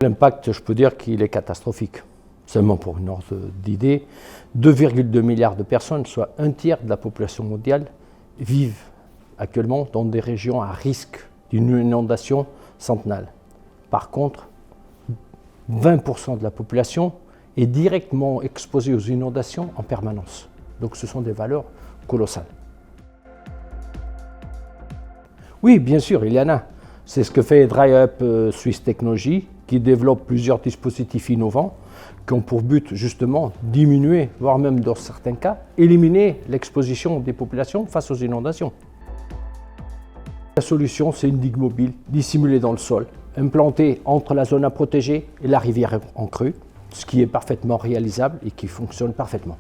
L'impact, je peux dire qu'il est catastrophique. Seulement pour une ordre d'idée, 2,2 milliards de personnes, soit un tiers de la population mondiale, vivent actuellement dans des régions à risque d'une inondation centennale. Par contre, 20% de la population est directement exposée aux inondations en permanence. Donc ce sont des valeurs colossales. Oui, bien sûr, il y en a. C'est ce que fait DryUp Swiss Technology, qui développe plusieurs dispositifs innovants qui ont pour but justement diminuer, voire même dans certains cas, éliminer l'exposition des populations face aux inondations. La solution, c'est une digue mobile dissimulée dans le sol, implantée entre la zone à protéger et la rivière en crue, ce qui est parfaitement réalisable et qui fonctionne parfaitement.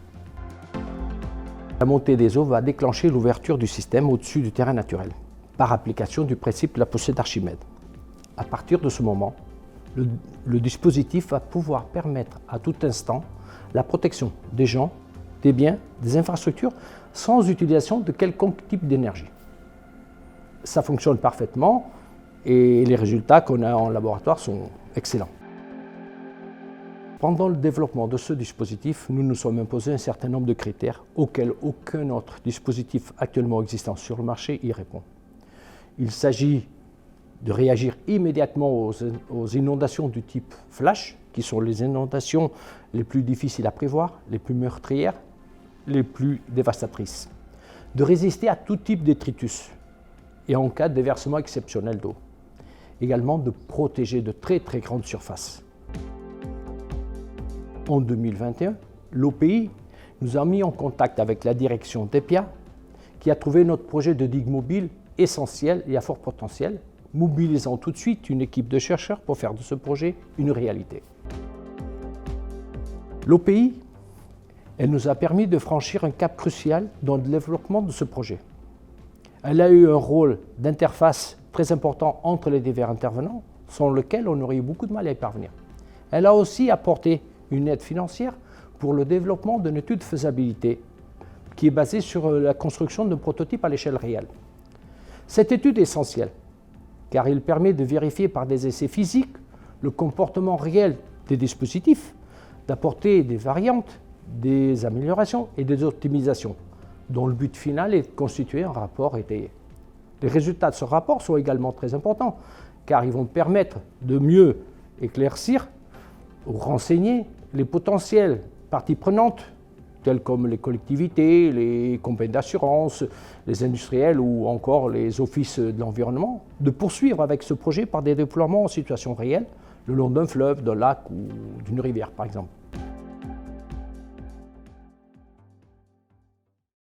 La montée des eaux va déclencher l'ouverture du système au-dessus du terrain naturel, par application du principe de la poussée d'Archimède. À partir de ce moment, le dispositif va pouvoir permettre à tout instant la protection des gens, des biens, des infrastructures, sans utilisation de quelconque type d'énergie. Ça fonctionne parfaitement et les résultats qu'on a en laboratoire sont excellents. Pendant le développement de ce dispositif, nous nous sommes imposés un certain nombre de critères auxquels aucun autre dispositif actuellement existant sur le marché y répond. Il s'agit de réagir immédiatement aux inondations du type flash, qui sont les inondations les plus difficiles à prévoir, les plus meurtrières, les plus dévastatrices. De résister à tout type détritus et en cas de déversement exceptionnel d'eau. Également de protéger de très grandes surfaces. En 2021, l'OPI nous a mis en contact avec la direction d'EPIA qui a trouvé notre projet de digue mobile essentiel et à fort potentiel, mobilisant tout de suite une équipe de chercheurs pour faire de ce projet une réalité. L'OPI, elle nous a permis de franchir un cap crucial dans le développement de ce projet. Elle a eu un rôle d'interface très important entre les divers intervenants, sans lequel on aurait eu beaucoup de mal à y parvenir. Elle a aussi apporté une aide financière pour le développement d'une étude de faisabilité qui est basée sur la construction d'un prototype à l'échelle réelle. Cette étude est essentielle car il permet de vérifier par des essais physiques le comportement réel des dispositifs, d'apporter des variantes, des améliorations et des optimisations, dont le but final est de constituer un rapport étayé. Les résultats de ce rapport sont également très importants, car ils vont permettre de mieux éclaircir ou renseigner les potentielles parties prenantes, telles comme les collectivités, les compagnies d'assurance, les industriels ou encore les offices de l'environnement, de poursuivre avec ce projet par des déploiements en situation réelle, le long d'un fleuve, d'un lac ou d'une rivière par exemple.